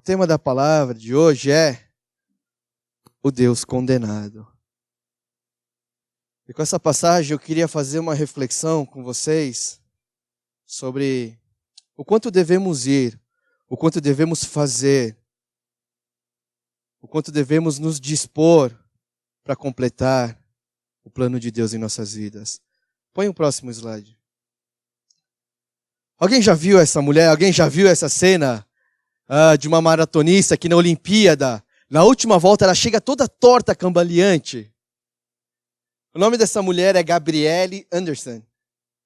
O tema da palavra de hoje é o Deus condenado. E com essa passagem eu queria fazer uma reflexão com vocês sobre o quanto devemos ir, o quanto devemos fazer, o quanto devemos nos dispor para completar o plano de Deus em nossas vidas. Põe o próximo slide. Alguém já viu essa mulher? Alguém já viu essa cena de uma maratonista que na Olimpíada, na última volta, ela chega toda torta, cambaleante? O nome dessa mulher é Gabriele Anderson.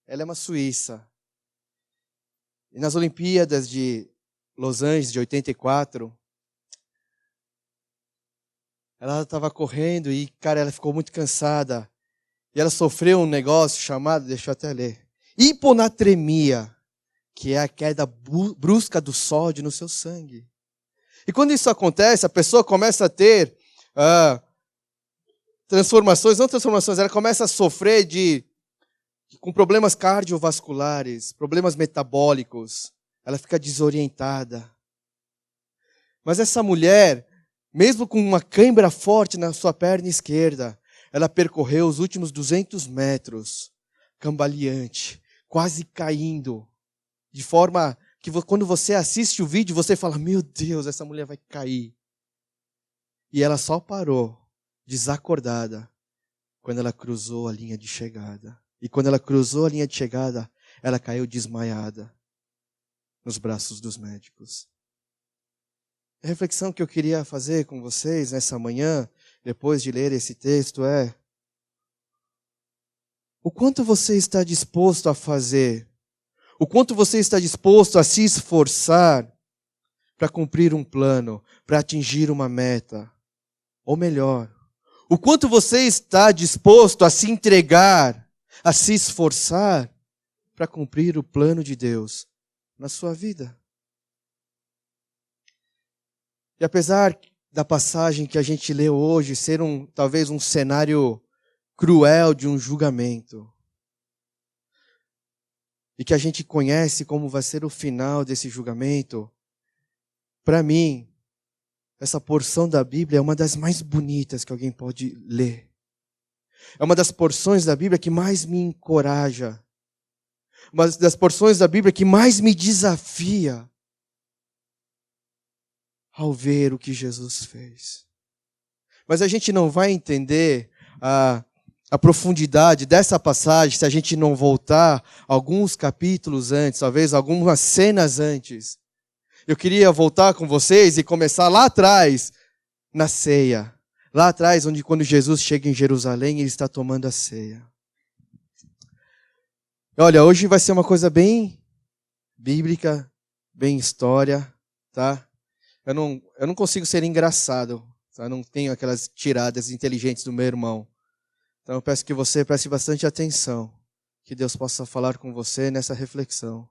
Ela é uma suíça. E nas Olimpíadas de Los Angeles, de 84, ela estava correndo e, cara, ela ficou muito cansada. E ela sofreu um negócio chamado, deixa eu até ler, hiponatremia, que é a queda brusca do sódio no seu sangue. E quando isso acontece, a pessoa começa a ter ela começa a sofrer com problemas cardiovasculares, problemas metabólicos. Ela fica desorientada. Mas essa mulher, mesmo com uma cãibra forte na sua perna esquerda, ela percorreu os últimos 200 metros, cambaleante, quase caindo, de forma que quando você assiste o vídeo, você fala, meu Deus, essa mulher vai cair. E ela só parou, desacordada, quando ela cruzou a linha de chegada. E quando ela cruzou a linha de chegada, ela caiu desmaiada nos braços dos médicos. A reflexão que eu queria fazer com vocês nessa manhã, depois de ler esse texto, é: o quanto você está disposto a fazer? O quanto você está disposto a se esforçar para cumprir um plano, para atingir uma meta? Ou melhor, o quanto você está disposto a se entregar, a se esforçar para cumprir o plano de Deus na sua vida? E apesar da passagem que a gente leu hoje ser talvez um cenário cruel de um julgamento, e que a gente conhece como vai ser o final desse julgamento, para mim, essa porção da Bíblia é uma das mais bonitas que alguém pode ler. É uma das porções da Bíblia que mais me encoraja. Uma das porções da Bíblia que mais me desafia ao ver o que Jesus fez. Mas a gente não vai entender a profundidade dessa passagem se a gente não voltar alguns capítulos antes, talvez algumas cenas antes. Eu queria voltar com vocês e começar lá atrás, na ceia. Lá atrás, quando Jesus chega em Jerusalém, ele está tomando a ceia. Olha, hoje vai ser uma coisa bem bíblica, bem história, tá? Eu não consigo ser engraçado, tá? Eu não tenho aquelas tiradas inteligentes do meu irmão. Então eu peço que você preste bastante atenção, que Deus possa falar com você nessa reflexão.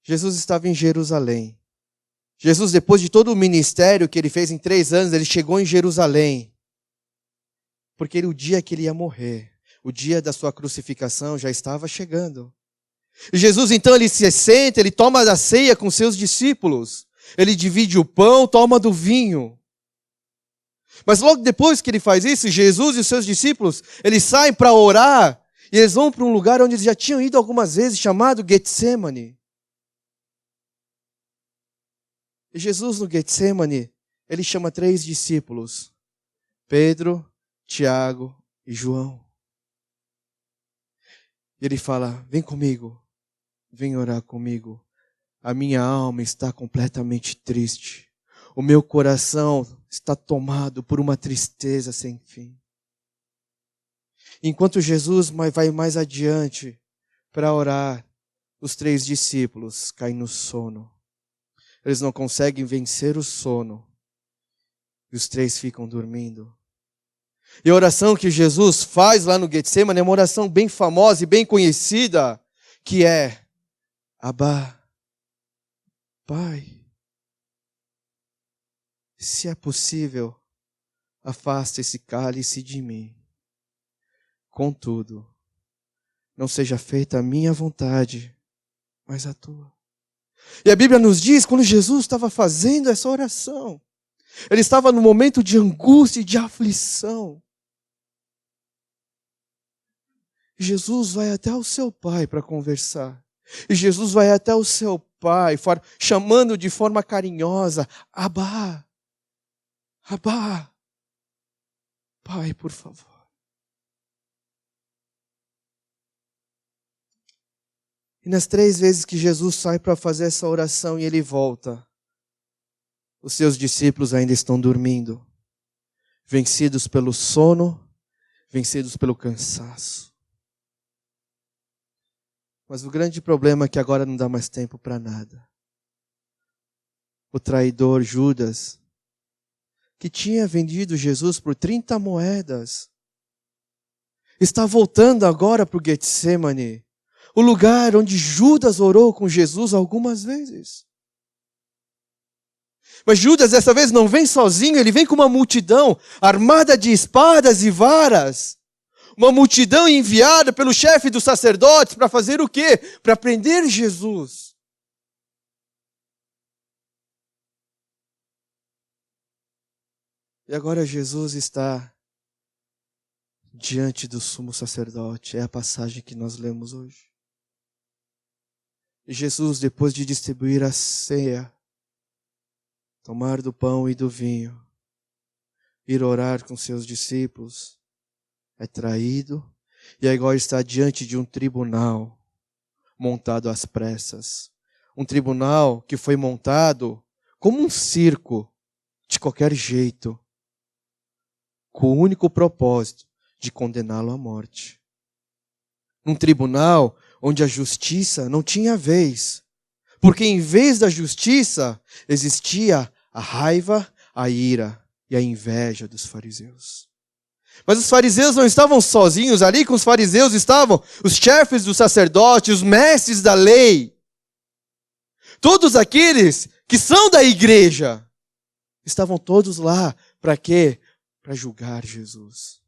Jesus estava em Jerusalém. Jesus, depois de todo o ministério que ele fez em 3 anos, ele chegou em Jerusalém. Porque o dia que ele ia morrer, o dia da sua crucificação já estava chegando. E Jesus então ele se senta, ele toma da ceia com seus discípulos. Ele divide o pão, toma do vinho. Mas logo depois que ele faz isso, Jesus e os seus discípulos, eles saem para orar, e eles vão para um lugar onde eles já tinham ido algumas vezes, chamado Getsemane. E Jesus no Getsemane, ele chama 3 discípulos, Pedro, Tiago e João. E ele fala, vem comigo, vem orar comigo. A minha alma está completamente triste. O meu coração está tomado por uma tristeza sem fim. Enquanto Jesus vai mais adiante para orar, os 3 discípulos caem no sono. Eles não conseguem vencer o sono. E os 3 ficam dormindo. E a oração que Jesus faz lá no Getsemane é uma oração bem famosa e bem conhecida, que é: Abba, Pai, se é possível, afasta esse cálice de mim. Contudo, não seja feita a minha vontade, mas a tua. E a Bíblia nos diz, quando Jesus estava fazendo essa oração, ele estava num momento de angústia e de aflição. Jesus vai até o seu pai para conversar. E Jesus vai até o seu pai, chamando de forma carinhosa, Abá, Abá, Pai, por favor. E nas 3 vezes que Jesus sai para fazer essa oração e ele volta, os seus discípulos ainda estão dormindo, vencidos pelo sono, vencidos pelo cansaço. Mas o grande problema é que agora não dá mais tempo para nada. O traidor Judas, que tinha vendido Jesus por 30 moedas, está voltando agora para o Getsemane, o lugar onde Judas orou com Jesus algumas vezes. Mas Judas dessa vez não vem sozinho, ele vem com uma multidão armada de espadas e varas. Uma multidão enviada pelo chefe dos sacerdotes para fazer o quê? Para prender Jesus. E agora Jesus está diante do sumo sacerdote. É a passagem que nós lemos hoje. E Jesus, depois de distribuir a ceia, tomar do pão e do vinho, ir orar com seus discípulos, é traído e agora está diante de um tribunal montado às pressas. Um tribunal que foi montado como um circo, de qualquer jeito, com o único propósito de condená-lo à morte. Um tribunal onde a justiça não tinha vez, porque em vez da justiça existia a raiva, a ira e a inveja dos fariseus. Mas os fariseus não estavam sozinhos ali, com os fariseus estavam os chefes dos sacerdotes, os mestres da lei. Todos aqueles que são da igreja, estavam todos lá, para quê? Para julgar Jesus.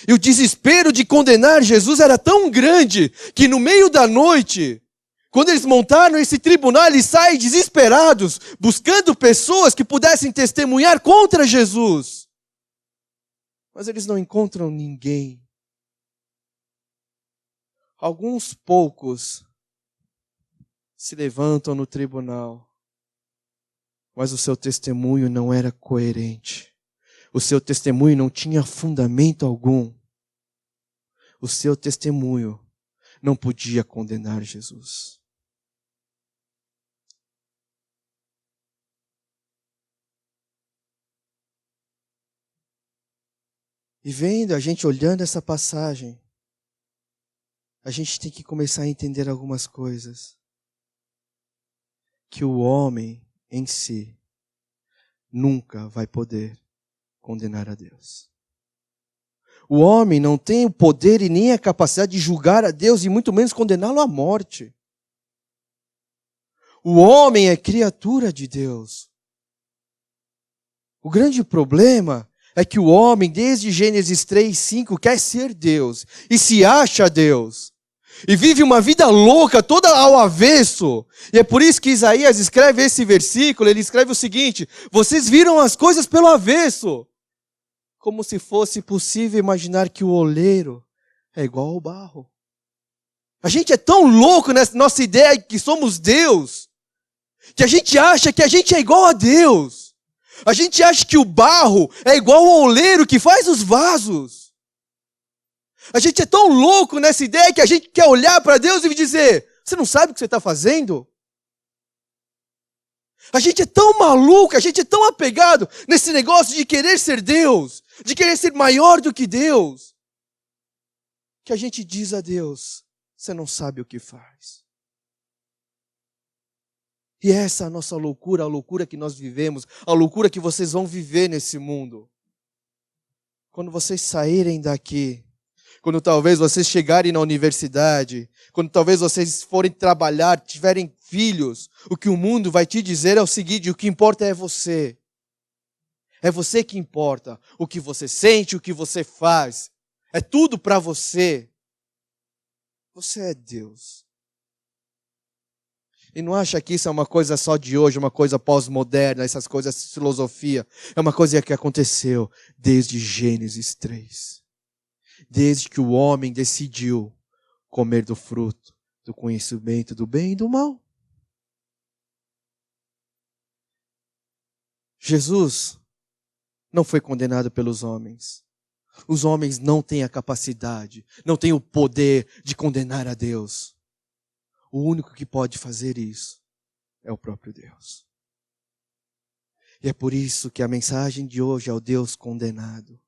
E o desespero de condenar Jesus era tão grande, que no meio da noite, quando eles montaram esse tribunal, eles saem desesperados, buscando pessoas que pudessem testemunhar contra Jesus. Mas eles não encontram ninguém. Alguns poucos se levantam no tribunal, mas o seu testemunho não era coerente. O seu testemunho não tinha fundamento algum. O seu testemunho não podia condenar Jesus. E vendo, a gente olhando essa passagem, a gente tem que começar a entender algumas coisas. Que o homem em si nunca vai poder condenar a Deus. O homem não tem o poder e nem a capacidade de julgar a Deus e muito menos condená-lo à morte. O homem é criatura de Deus. O grande problema é que o homem, desde Gênesis 3:5, quer ser Deus e se acha Deus. E vive uma vida louca, toda ao avesso. E é por isso que Isaías escreve esse versículo, ele escreve o seguinte: vocês viram as coisas pelo avesso. Como se fosse possível imaginar que o oleiro é igual ao barro. A gente é tão louco nessa nossa ideia de que somos Deus, que a gente acha que a gente é igual a Deus. A gente acha que o barro é igual ao oleiro que faz os vasos. A gente é tão louco nessa ideia que a gente quer olhar para Deus e dizer: você não sabe o que você está fazendo? A gente é tão maluco, a gente é tão apegado nesse negócio de querer ser Deus, de querer ser maior do que Deus, que a gente diz a Deus: você não sabe o que faz. E essa é a nossa loucura, a loucura que nós vivemos, a loucura que vocês vão viver nesse mundo. Quando vocês saírem daqui, quando talvez vocês chegarem na universidade, quando talvez vocês forem trabalhar, tiverem filhos, o que o mundo vai te dizer é o seguinte: o que importa é você. É você que importa. O que você sente, o que você faz. É tudo para você. Você é Deus. E não acha que isso é uma coisa só de hoje, uma coisa pós-moderna, essas coisas de filosofia. É uma coisa que aconteceu desde Gênesis 3. Desde que o homem decidiu comer do fruto do conhecimento do bem e do mal. Jesus não foi condenado pelos homens. Os homens não têm a capacidade, não têm o poder de condenar a Deus. O único que pode fazer isso é o próprio Deus. E é por isso que a mensagem de hoje é o Deus condenado.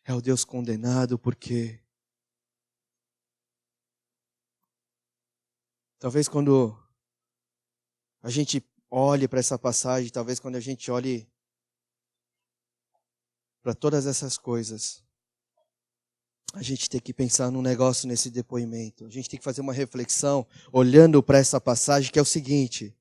É o Deus condenado porque talvez quando a gente olhe para essa passagem, talvez quando a gente olhe para todas essas coisas, a gente tem que pensar num negócio nesse depoimento. A gente tem que fazer uma reflexão olhando para essa passagem, que é o seguinte: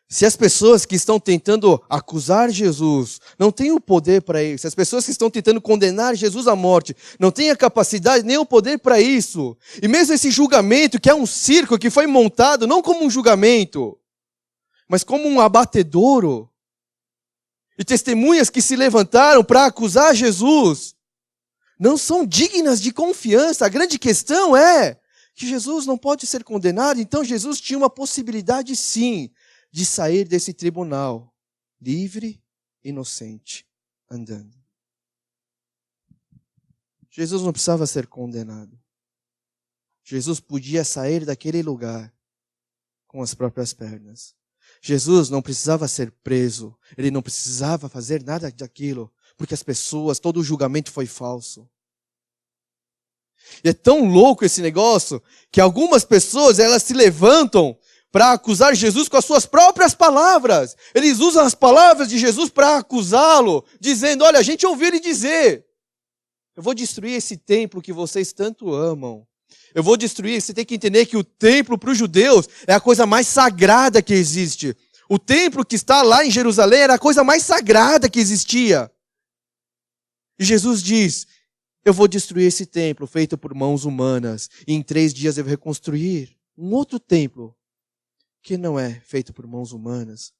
se as pessoas que estão tentando acusar Jesus não têm o poder para isso, se as pessoas que estão tentando condenar Jesus à morte não têm a capacidade nem o poder para isso, e mesmo esse julgamento, que é um circo que foi montado não como um julgamento, mas como um abatedouro, e testemunhas que se levantaram para acusar Jesus, não são dignas de confiança. A grande questão é que Jesus não pode ser condenado, então Jesus tinha uma possibilidade sim, de sair desse tribunal, livre, inocente, andando. Jesus não precisava ser condenado. Jesus podia sair daquele lugar com as próprias pernas. Jesus não precisava ser preso, ele não precisava fazer nada daquilo, porque as pessoas, todo o julgamento foi falso. E é tão louco esse negócio, que algumas pessoas, elas se levantam para acusar Jesus com as suas próprias palavras. Eles usam as palavras de Jesus para acusá-lo, dizendo: olha, a gente ouviu ele dizer, eu vou destruir esse templo que vocês tanto amam. Eu vou destruir. Você tem que entender que o templo para os judeus é a coisa mais sagrada que existe. O templo que está lá em Jerusalém era a coisa mais sagrada que existia. E Jesus diz: eu vou destruir esse templo feito por mãos humanas, e em 3 dias eu vou reconstruir um outro templo que não é feito por mãos humanas.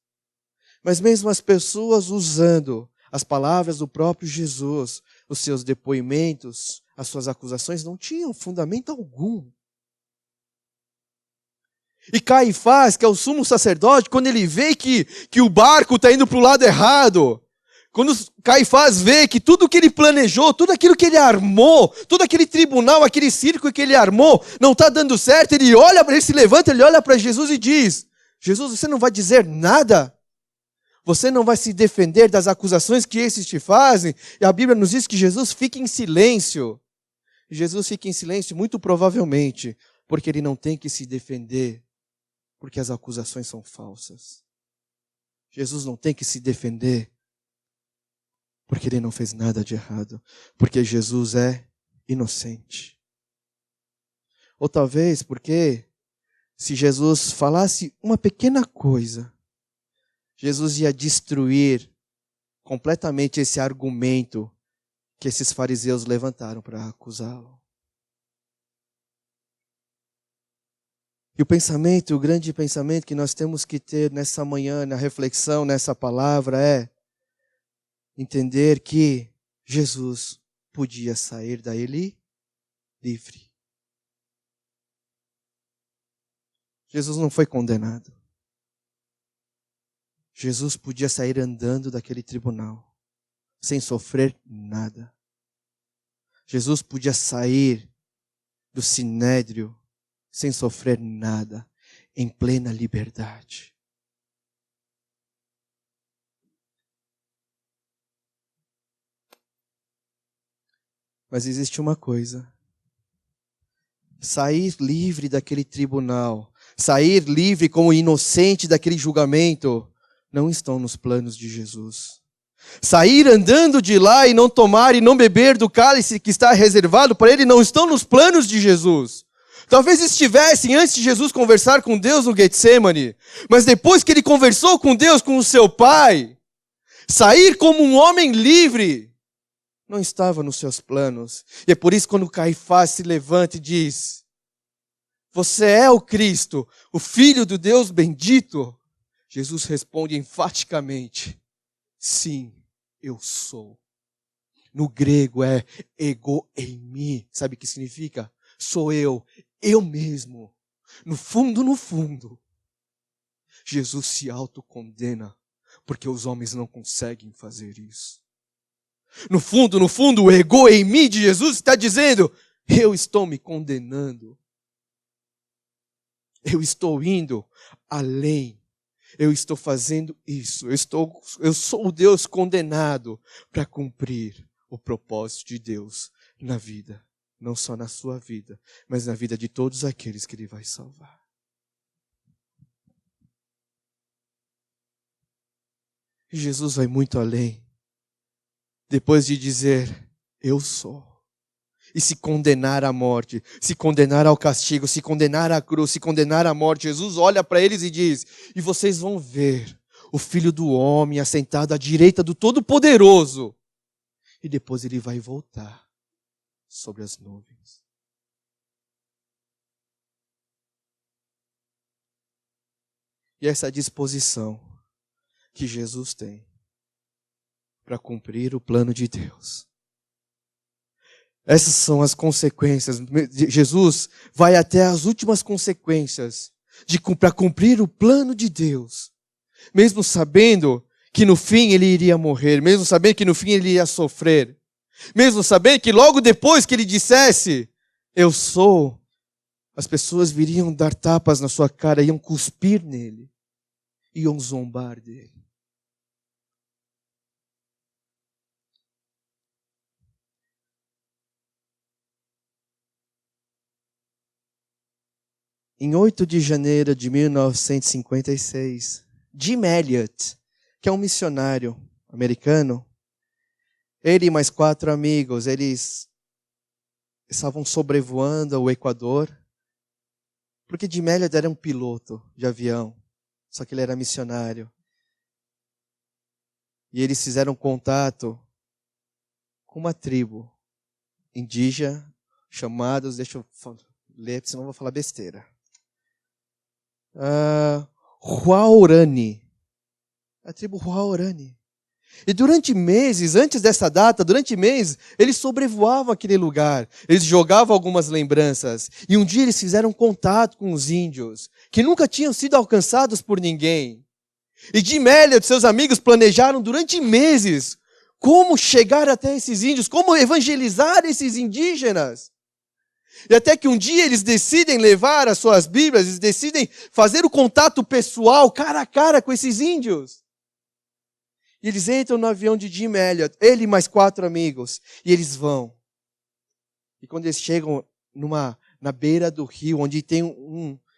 Mas mesmo as pessoas usando as palavras do próprio Jesus, os seus depoimentos, as suas acusações não tinham fundamento algum. E Caifás, que é o sumo sacerdote, quando ele vê que o barco está indo para o lado errado, quando Caifás vê que tudo que ele planejou, tudo aquilo que ele armou, todo aquele tribunal, aquele circo que ele armou, não está dando certo, ele se levanta, ele olha para Jesus e diz: Jesus, você não vai dizer nada? Você não vai se defender das acusações que esses te fazem? E a Bíblia nos diz que Jesus fica em silêncio. Jesus fica em silêncio, muito provavelmente, porque ele não tem que se defender, porque as acusações são falsas. Jesus não tem que se defender, porque ele não fez nada de errado, porque Jesus é inocente. Ou talvez porque, se Jesus falasse uma pequena coisa, Jesus ia destruir completamente esse argumento que esses fariseus levantaram para acusá-lo. E o grande pensamento que nós temos que ter nessa manhã, na reflexão, nessa palavra, é entender que Jesus podia sair dali livre. Jesus não foi condenado. Jesus podia sair andando daquele tribunal, sem sofrer nada. Jesus podia sair do sinédrio, sem sofrer nada, em plena liberdade. Mas existe uma coisa: sair livre daquele tribunal, sair livre como inocente daquele julgamento, não estão nos planos de Jesus. Sair andando de lá e não tomar e não beber do cálice que está reservado para ele, não estão nos planos de Jesus. Talvez estivessem antes de Jesus conversar com Deus no Getsemane, mas depois que ele conversou com Deus, com o seu Pai, sair como um homem livre não estava nos seus planos. E é por isso quando Caifás se levanta e diz: Você é o Cristo, o Filho do Deus bendito? Jesus responde enfaticamente: sim, eu sou. No grego é ego eimi. Sabe o que significa? Sou eu mesmo. No fundo, Jesus se autocondena, porque os homens não conseguem fazer isso. No fundo, o ego eimi de Jesus está dizendo: eu estou me condenando. Eu estou indo além. Eu estou fazendo isso. Eu sou o Deus condenado para cumprir o propósito de Deus na vida. Não só na sua vida, mas na vida de todos aqueles que Ele vai salvar. E Jesus vai muito além. Depois de dizer, eu sou. E se condenar à morte, se condenar ao castigo, se condenar à cruz, se condenar à morte, Jesus olha para eles e diz: e vocês vão ver o Filho do Homem assentado à direita do Todo-Poderoso. E depois Ele vai voltar sobre as nuvens. E essa disposição que Jesus tem para cumprir o plano de Deus. Essas são as consequências. Jesus vai até as últimas consequências para cumprir o plano de Deus. Mesmo sabendo que no fim ele iria morrer, mesmo sabendo que no fim ele iria sofrer, mesmo sabendo que logo depois que ele dissesse, eu sou, as pessoas viriam dar tapas na sua cara, iam cuspir nele, iam zombar dele. Em 8 de janeiro de 1956, Jim Elliot, que é um missionário americano, ele e mais 4 amigos, eles estavam sobrevoando o Equador, porque Jim Elliot era um piloto de avião, só que ele era missionário. E eles fizeram contato com uma tribo indígena, chamados, deixa eu ler, senão eu vou falar besteira. Huaorani. A tribo Huaorani. E durante meses, antes dessa data, eles sobrevoavam aquele lugar. Eles jogavam algumas lembranças. E um dia eles fizeram contato com os índios, que nunca tinham sido alcançados por ninguém. E Jim Elliot e seus amigos planejaram durante meses como chegar até esses índios, como evangelizar esses indígenas. E até que um dia eles decidem levar as suas Bíblias, eles decidem fazer o contato pessoal, cara a cara com esses índios. E eles entram no avião de Jim Elliot, ele e mais 4 amigos, e eles vão. E quando eles chegam na beira do rio, onde tem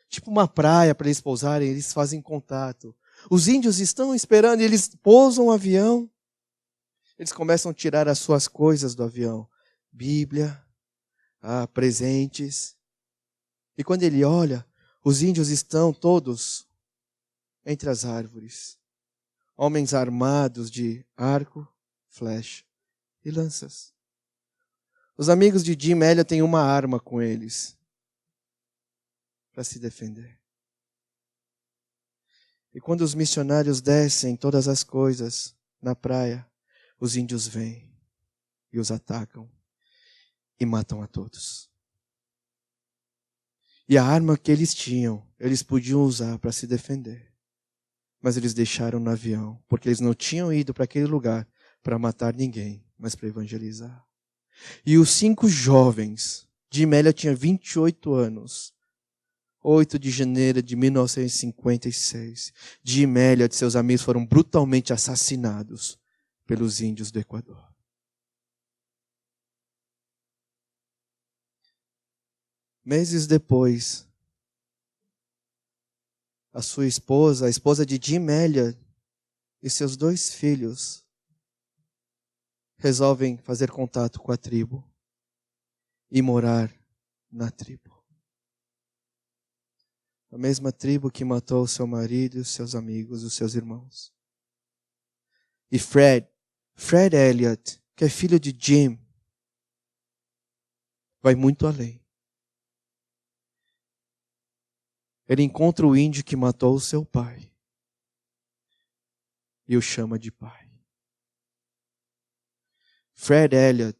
tipo uma praia para eles pousarem, eles fazem contato. Os índios estão esperando, e eles pousam o avião. Eles começam a tirar as suas coisas do avião. Bíblia, presentes. E quando ele olha, os índios estão todos entre as árvores. Homens armados de arco, flecha e lanças. Os amigos de Jim Elliot têm uma arma com eles para se defender. E quando os missionários descem todas as coisas na praia, os índios vêm e os atacam e matam a todos. E a arma que eles tinham, eles podiam usar para se defender. Mas eles deixaram no avião, porque eles não tinham ido para aquele lugar para matar ninguém, mas para evangelizar. E os 5 jovens, Jim Elliot tinha 28 anos, 8 de janeiro de 1956, Jim Elliot e seus amigos foram brutalmente assassinados pelos índios do Equador. Meses depois, a sua esposa, a esposa de Jim Elliot e seus 2 filhos resolvem fazer contato com a tribo e morar na tribo. A mesma tribo que matou o seu marido, os seus amigos, os seus irmãos. E Fred Elliot, que é filho de Jim, vai muito além. ele encontra o índio que matou o seu pai e o chama de pai. Fred Elliott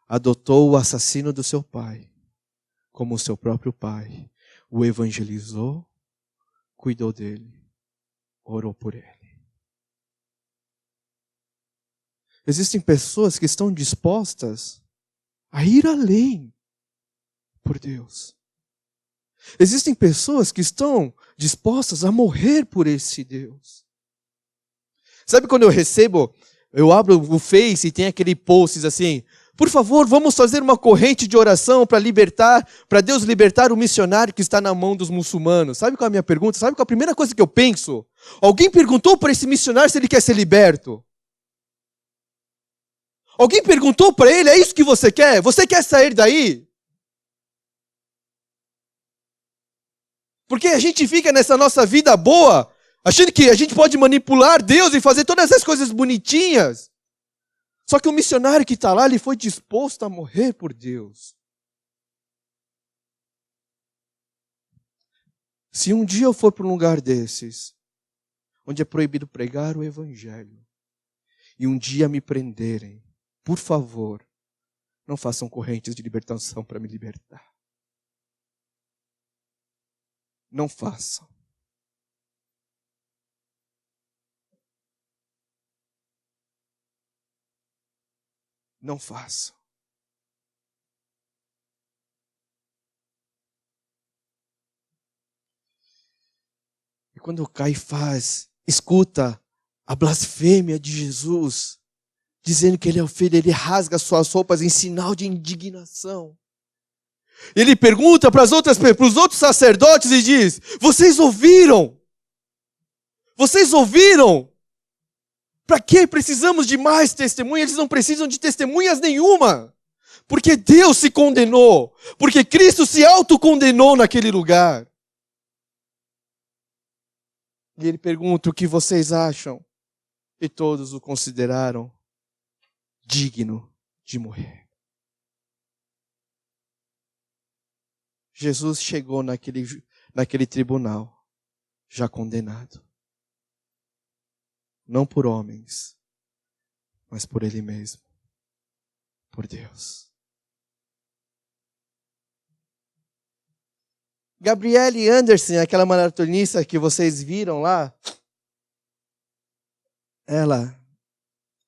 adotou o assassino do seu pai como seu próprio pai, o evangelizou, cuidou dele, orou por ele. Existem pessoas que estão dispostas a ir além por Deus. Existem pessoas que estão dispostas a morrer por esse Deus. Sabe quando eu abro o Face e tem aquele posts assim, por favor, vamos fazer uma corrente de oração para Deus libertar o missionário que está na mão dos muçulmanos. Sabe qual é a minha pergunta? Sabe qual é a primeira coisa que eu penso? Alguém perguntou para esse missionário se ele quer ser liberto? Alguém perguntou para ele, é isso que você quer? Você quer sair daí? Porque a gente fica nessa nossa vida boa, achando que a gente pode manipular Deus e fazer todas essas coisas bonitinhas. Só que o missionário que está lá, ele foi disposto a morrer por Deus. Se um dia eu for para um lugar desses, onde é proibido pregar o evangelho, e um dia me prenderem, por favor, não façam correntes de libertação para me libertar. Não façam. Não façam. E quando Caifás escuta a blasfêmia de Jesus, dizendo que ele é o filho, ele rasga suas roupas em sinal de indignação. Ele pergunta para os outros sacerdotes e diz, vocês ouviram? Vocês ouviram? Para que precisamos de mais testemunhas? Eles não precisam de testemunhas nenhuma. Porque Deus se condenou. Porque Cristo se autocondenou naquele lugar. E ele pergunta o que vocês acham. E todos o consideraram digno de morrer. Jesus chegou naquele tribunal, já condenado. Não por homens, mas por Ele mesmo. Por Deus. Gabrielle Anderson, aquela maratonista que vocês viram lá,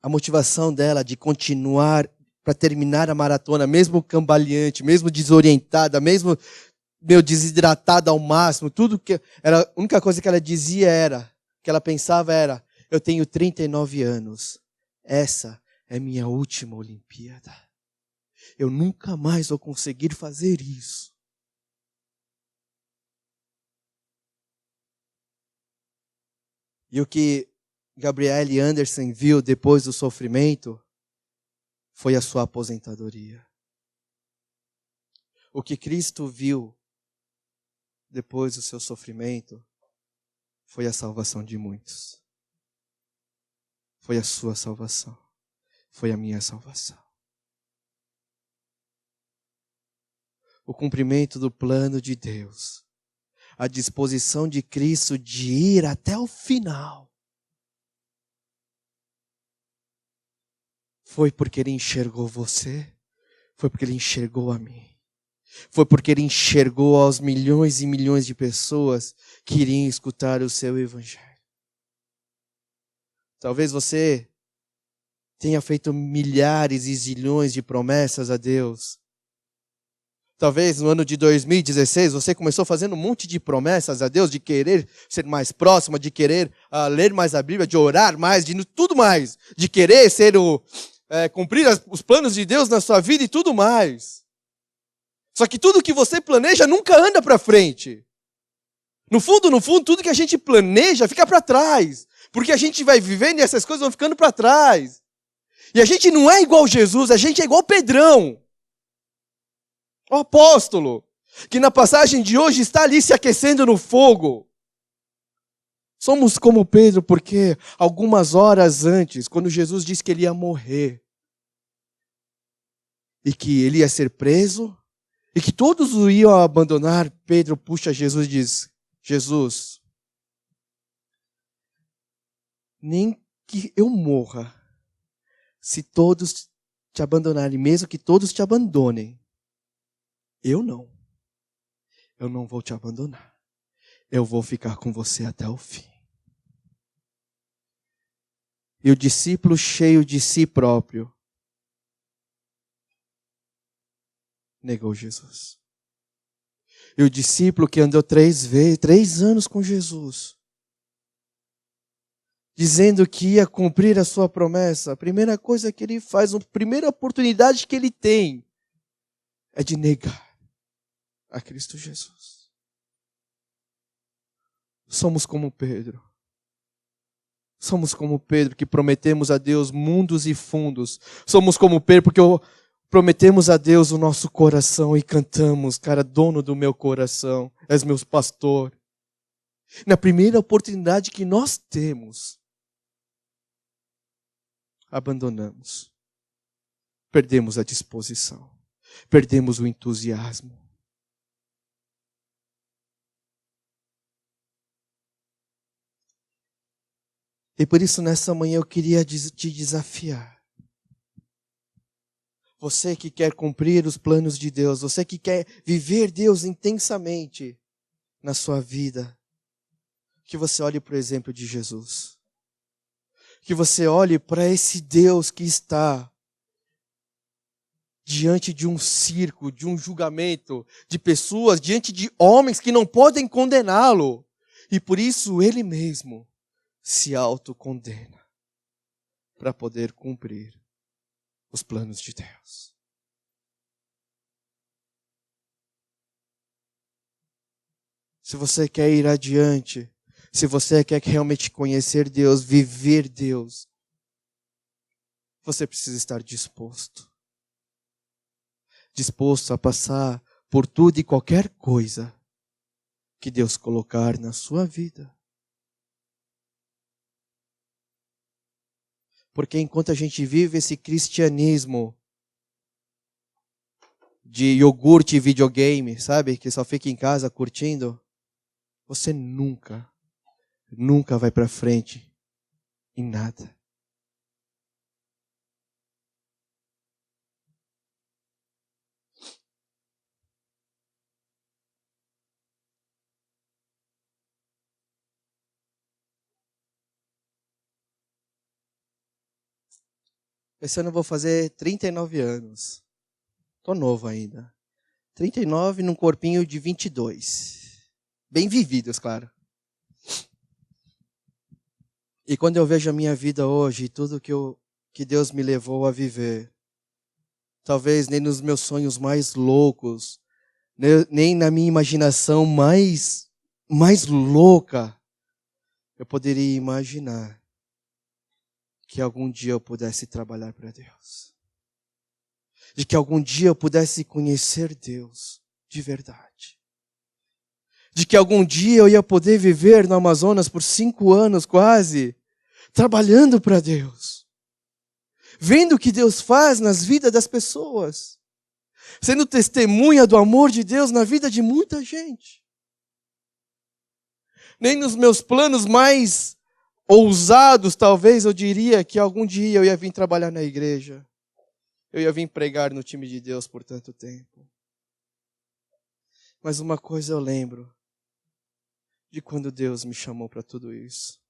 a motivação dela de continuar para terminar a maratona, mesmo cambaleante, mesmo desorientada, mesmo desidratada ao máximo, a única coisa que ela dizia que ela pensava era, eu tenho 39 anos, essa é minha última Olimpíada. Eu nunca mais vou conseguir fazer isso. E o que Gabrielle Anderson viu depois do sofrimento foi a sua aposentadoria. O que Cristo viu depois do seu sofrimento foi a salvação de muitos. Foi a sua salvação. Foi a minha salvação. O cumprimento do plano de Deus. A disposição de Cristo de ir até o final. Foi porque Ele enxergou você. Foi porque Ele enxergou a mim. Foi porque Ele enxergou aos milhões e milhões de pessoas que iriam escutar o seu evangelho. Talvez você tenha feito milhares e zilhões de promessas a Deus. Talvez no ano de 2016 você começou fazendo um monte de promessas a Deus, de querer ser mais próxima, de querer ler mais a Bíblia, de orar mais, de tudo mais. De querer cumprir os planos de Deus na sua vida e tudo mais. Só que tudo que você planeja nunca anda para frente. No fundo, tudo que a gente planeja fica para trás. Porque a gente vai vivendo e essas coisas vão ficando para trás. E a gente não é igual Jesus, a gente é igual Pedrão. O apóstolo, que na passagem de hoje está ali se aquecendo no fogo. Somos como Pedro porque algumas horas antes, quando Jesus disse que ele ia morrer, e que ele ia ser preso, e que todos o iam abandonar, Pedro puxa Jesus e diz, Jesus, nem que eu morra, se todos te abandonarem, mesmo que todos te abandonem, eu não vou te abandonar. Eu vou ficar com você até o fim. E o discípulo cheio de si próprio negou Jesus. E o discípulo que andou 3 anos com Jesus, dizendo que ia cumprir a sua promessa, a primeira coisa que ele faz, a primeira oportunidade que ele tem, é de negar a Cristo Jesus. Somos como Pedro. Somos como Pedro, que prometemos a Deus mundos e fundos. Somos como Pedro, porque prometemos a Deus o nosso coração e cantamos, cara, dono do meu coração, és meu pastor. Na primeira oportunidade que nós temos, abandonamos. Perdemos a disposição. Perdemos o entusiasmo. E por isso, nessa manhã, eu queria te desafiar. Você que quer cumprir os planos de Deus, você que quer viver Deus intensamente na sua vida, que você olhe para o exemplo de Jesus. Que você olhe para esse Deus que está diante de um circo, de um julgamento, de pessoas, diante de homens que não podem condená-lo. E por isso ele mesmo se autocondena para poder cumprir os planos de Deus. Se você quer ir adiante, se você quer realmente conhecer Deus, viver Deus, você precisa estar disposto. Disposto a passar por tudo e qualquer coisa que Deus colocar na sua vida. Porque enquanto a gente vive esse cristianismo de iogurte e videogame, sabe? Que só fica em casa curtindo, você nunca vai para frente em nada. Esse ano eu vou fazer 39 anos. Tô novo ainda. 39 num corpinho de 22. Bem vividos, claro. E quando eu vejo a minha vida hoje, tudo que Deus me levou a viver, talvez nem nos meus sonhos mais loucos, nem na minha imaginação mais louca, eu poderia imaginar que algum dia eu pudesse trabalhar para Deus. De que algum dia eu pudesse conhecer Deus de verdade. De que algum dia eu ia poder viver no Amazonas por 5 anos quase, trabalhando para Deus. Vendo o que Deus faz nas vidas das pessoas. Sendo testemunha do amor de Deus na vida de muita gente. Nem nos meus planos mais ousados, talvez, eu diria que algum dia eu ia vir trabalhar na igreja. Eu ia vir pregar no time de Deus por tanto tempo. Mas uma coisa eu lembro, de quando Deus me chamou para tudo isso.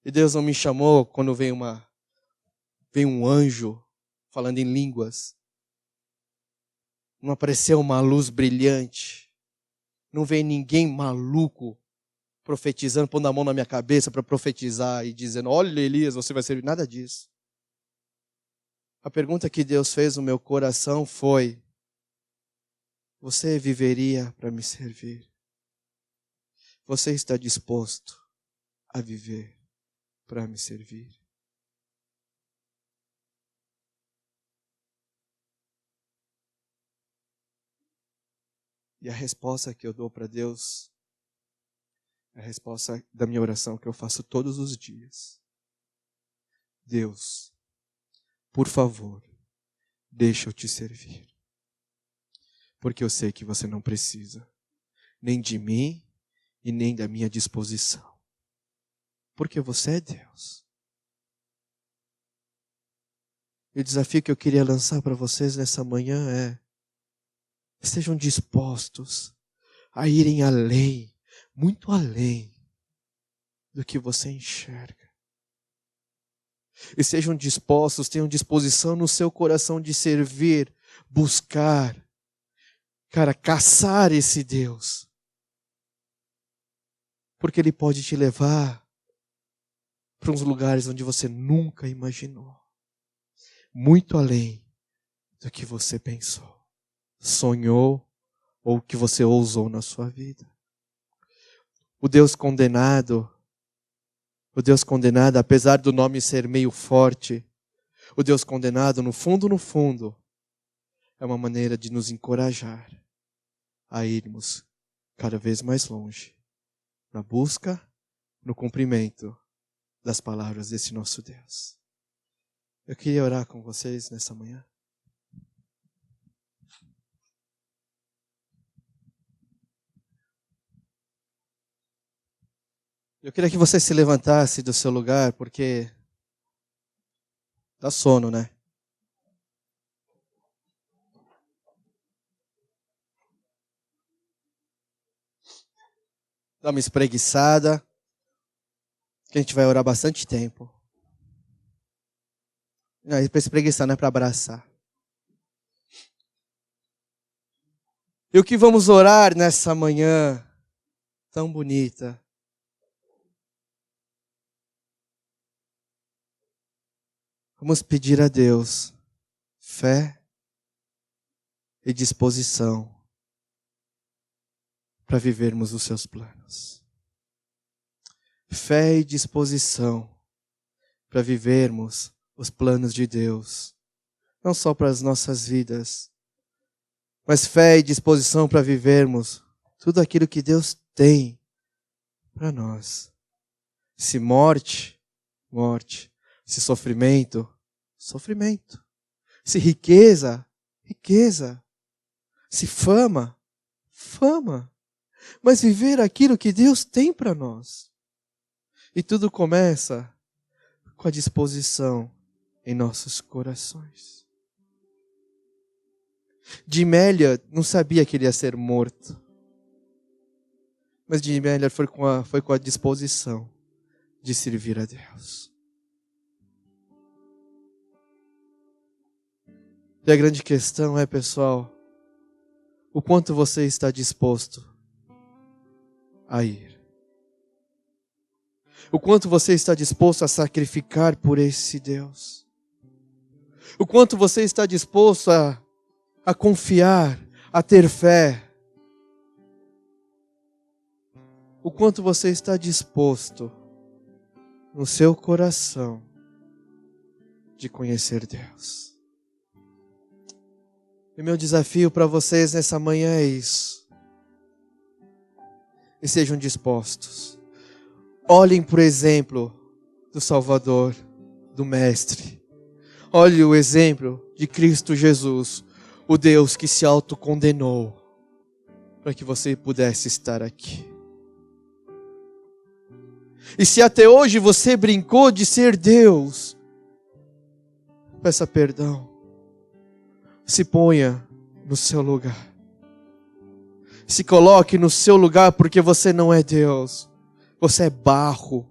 E Deus não me chamou quando vem um anjo falando em línguas. Não apareceu uma luz brilhante. Não veio ninguém maluco profetizando, pondo a mão na minha cabeça para profetizar e dizendo, olha Elias, você vai servir. Nada disso. A pergunta que Deus fez no meu coração foi, você viveria para me servir? Você está disposto a viver para me servir? E a resposta que eu dou para Deus, é a resposta da minha oração que eu faço todos os dias. Deus, por favor, deixa eu te servir. Porque eu sei que você não precisa. nem de mim e nem da minha disposição. Porque você é Deus. E o desafio que eu queria lançar para vocês nessa manhã é: estejam dispostos a irem além, muito além do que você enxerga. E sejam dispostos, tenham disposição no seu coração de servir, buscar, caçar esse Deus. Porque Ele pode te levar para uns lugares onde você nunca imaginou. Muito além do que você pensou, sonhou ou que você ousou na sua vida. O Deus condenado, apesar do nome ser meio forte, o Deus condenado, no fundo, é uma maneira de nos encorajar a irmos cada vez mais longe, na busca, no cumprimento das palavras desse nosso Deus. Eu queria orar com vocês nessa manhã. Eu queria que você se levantasse do seu lugar, porque dá sono, né? Dá uma espreguiçada, que a gente vai orar bastante tempo. Não, é para espreguiçar, não é para abraçar. E o que vamos orar nessa manhã tão bonita? Vamos pedir a Deus fé e disposição para vivermos os seus planos. Fé e disposição para vivermos os planos de Deus. Não só para as nossas vidas, mas fé e disposição para vivermos tudo aquilo que Deus tem para nós. Se morte, morte. Se sofrimento, sofrimento. Se riqueza, riqueza. Se fama, fama. Mas viver aquilo que Deus tem para nós. E tudo começa com a disposição em nossos corações. Dimélia não sabia que ele ia ser morto. Mas Dimélia foi com a disposição de servir a Deus. E a grande questão é, pessoal, o quanto você está disposto a ir. O quanto você está disposto a sacrificar por esse Deus. O quanto você está disposto a confiar, a ter fé. O quanto você está disposto no seu coração de conhecer Deus. E meu desafio para vocês nessa manhã é isso. E sejam dispostos. Olhem por exemplo do Salvador, do Mestre. Olhe o exemplo de Cristo Jesus, o Deus que se autocondenou para que você pudesse estar aqui. E se até hoje você brincou de ser Deus, peça perdão. Se ponha no seu lugar. Se coloque no seu lugar, porque você não é Deus. Você é barro.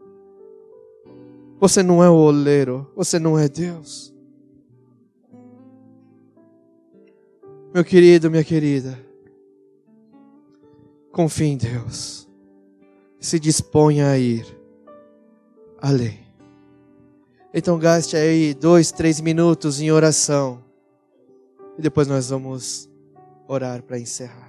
Você não é o oleiro. Você não é Deus. Meu querido, minha querida, confie em Deus. Se disponha a ir além. Então gaste aí 2, 3 minutos em oração. E depois nós vamos orar para encerrar.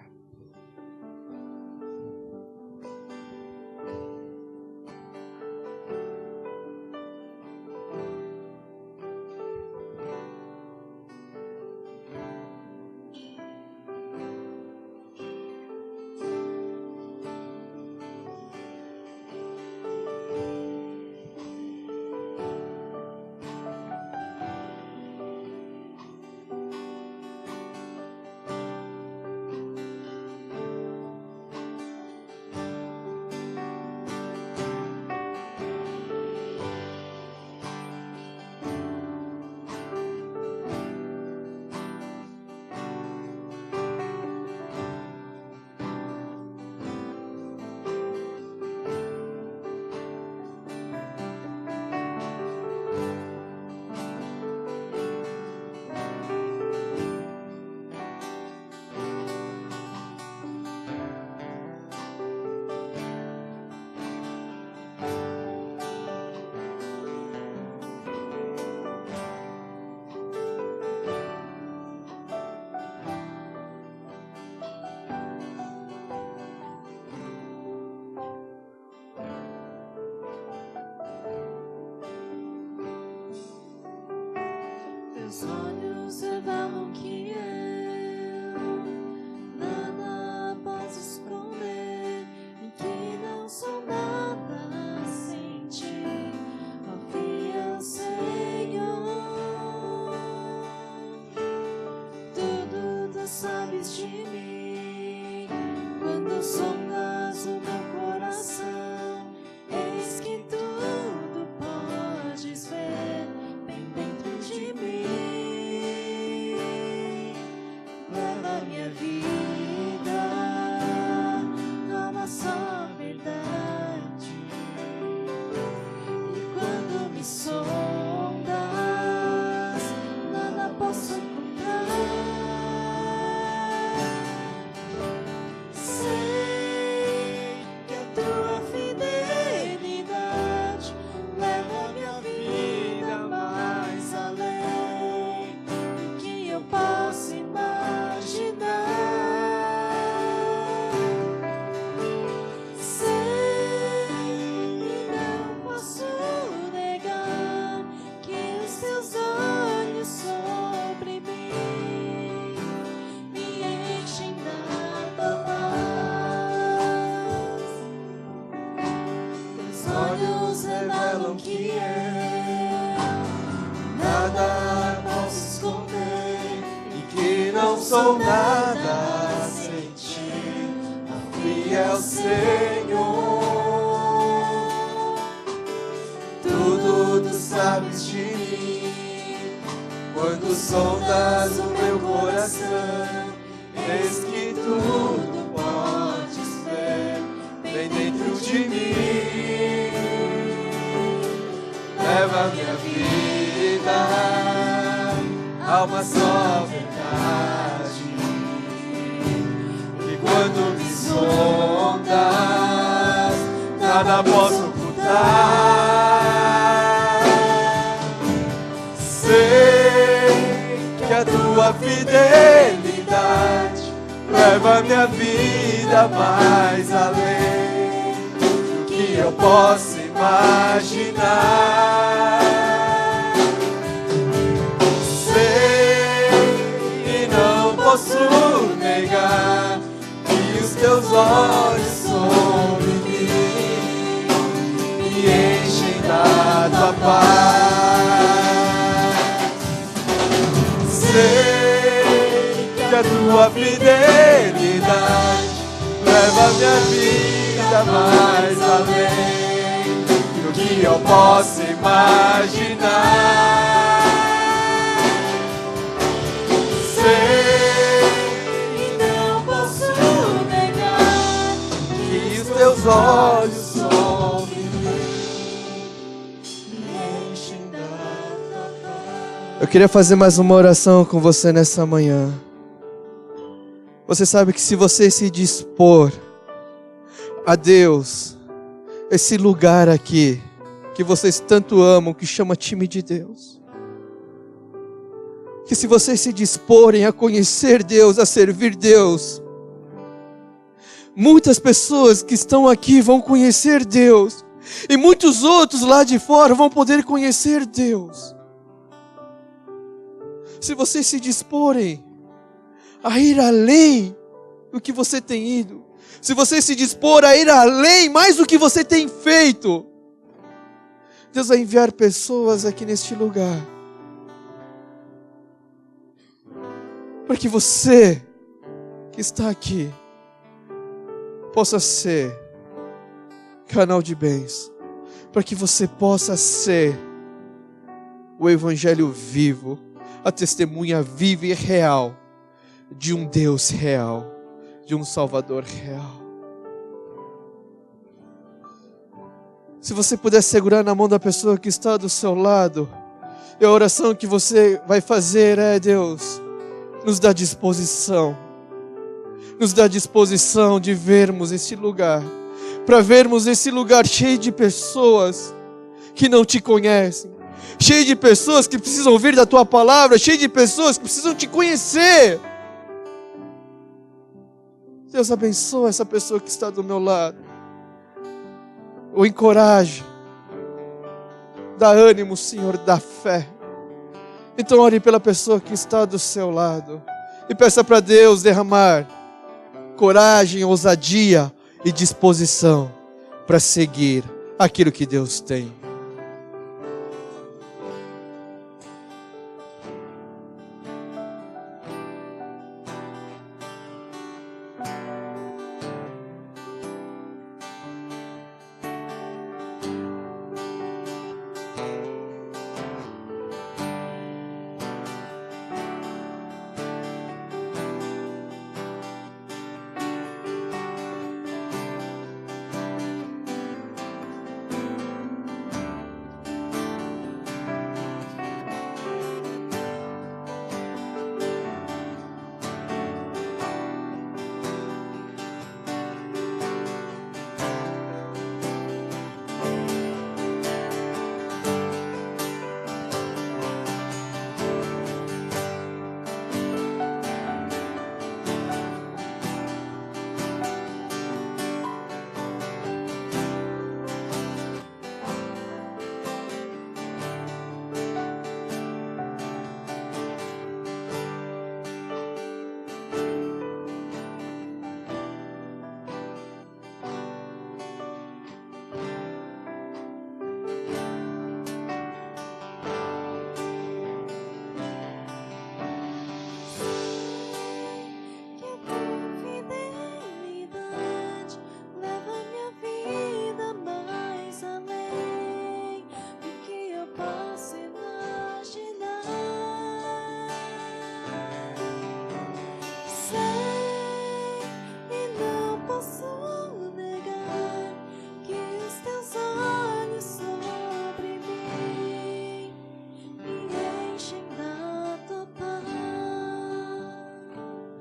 Teus olhos revelam que eu nada posso esconder e que não sou nada sem ti, ó fiel Senhor. Tudo tu sabes de mim, quando sondas o meu coração, eis que tudo podes ver bem dentro de mim. Leva minha vida a uma só verdade, e quando me sondas, nada posso ocultar. Sei que a tua fidelidade leva minha vida mais além do que eu posso imaginar. Sei e não posso negar que os teus olhos sobre mim me enchem da tua paz. Teus olhos revelam que eu nada posso esconder E que não sou nada sem ti, ó fiel Senhor. Tudo tu sabes de mim, quando sondas o meu coração, eis que tudo podes ver bem dentro de mim. Leva minha vida a uma só verdade, e quando me sondas, nada posso ocultar. Sei que a tua fidelidade leva minha vida mais além do que eu posso imaginar. Sei e não posso negar que os teus olhos sobre mim me enchem da tua paz. Sei que a tua fidelidade leva minha vida mais além do que eu posso imaginar. Sei e não posso negar que os teus olhos sobre me enchem da tua paz. Eu queria fazer mais uma oração com você nessa manhã. Você sabe que se você se dispor a Deus, esse lugar aqui, que vocês tanto amam, que chama time de Deus, que se vocês se disporem a conhecer Deus, a servir Deus, muitas pessoas que estão aqui vão conhecer Deus, e muitos outros lá de fora vão poder conhecer Deus. Se vocês se disporem a ir além do que você tem ido, se você se dispor a ir além mais do que você tem feito, Deus vai enviar pessoas aqui neste lugar, para que você que está aqui possa ser canal de bênção, para que você possa ser o evangelho vivo, a testemunha viva e real de um Deus real, de um Salvador real. Se você puder segurar na mão da pessoa que está do seu lado, e a oração que você vai fazer é: Deus, nos dá disposição de vermos esse lugar, para vermos esse lugar cheio de pessoas que não te conhecem, cheio de pessoas que precisam ouvir da tua palavra, cheio de pessoas que precisam te conhecer. Deus abençoa essa pessoa que está do meu lado, o encoraje, dá ânimo, Senhor, dá fé, Então ore pela pessoa que está do seu lado e peça para Deus derramar coragem, ousadia e disposição para seguir aquilo que Deus tem.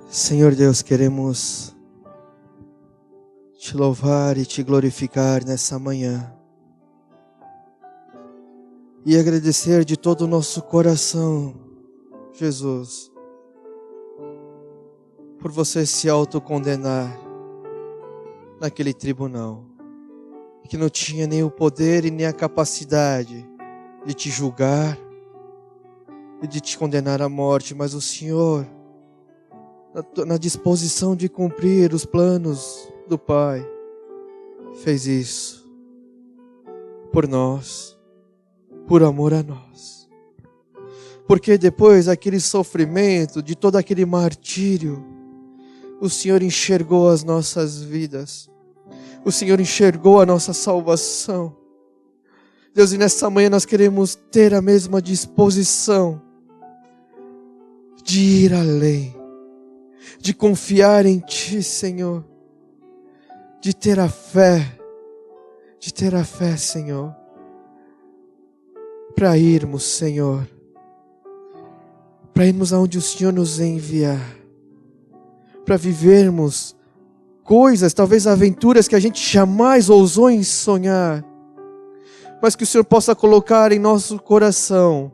Senhor Deus, queremos te louvar e te glorificar nessa manhã. E agradecer de todo o nosso coração, Jesus, por você se autocondenar naquele tribunal, que não tinha nem o poder e nem a capacidade de te julgar e de te condenar à morte, mas o Senhor, na disposição de cumprir os planos do Pai, fez isso por nós, por amor a nós. Porque depois daquele sofrimento, de todo aquele martírio, o Senhor enxergou as nossas vidas, o Senhor enxergou a nossa salvação. Deus, e nessa manhã nós queremos ter a mesma disposição de ir além, de confiar em Ti, Senhor, de ter a fé, Senhor, para irmos, Senhor, para irmos aonde o Senhor nos enviar, para vivermos coisas, talvez aventuras que a gente jamais ousou em sonhar, mas que o Senhor possa colocar em nosso coração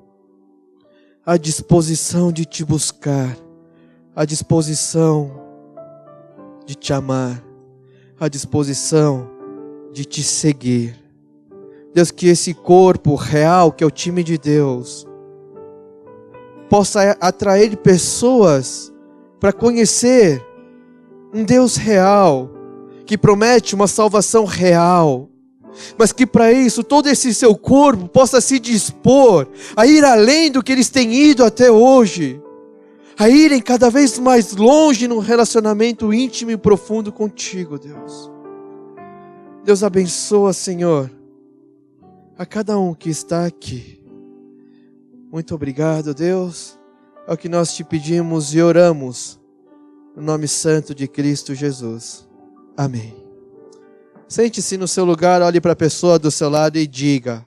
a disposição de Te buscar, a disposição de Te amar, a disposição de Te seguir. Deus, que esse corpo real, que é o time de Deus, possa atrair pessoas para conhecer um Deus real, que promete uma salvação real, mas que para isso todo esse seu corpo possa se dispor a ir além do que eles têm ido até hoje, a irem cada vez mais longe num relacionamento íntimo e profundo contigo, Deus. Deus abençoa, Senhor, a cada um que está aqui. Muito obrigado, Deus. É o que nós te pedimos e oramos, no nome santo de Cristo Jesus. Amém. Sente-se no seu lugar, olhe para a pessoa do seu lado e diga: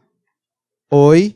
Oi.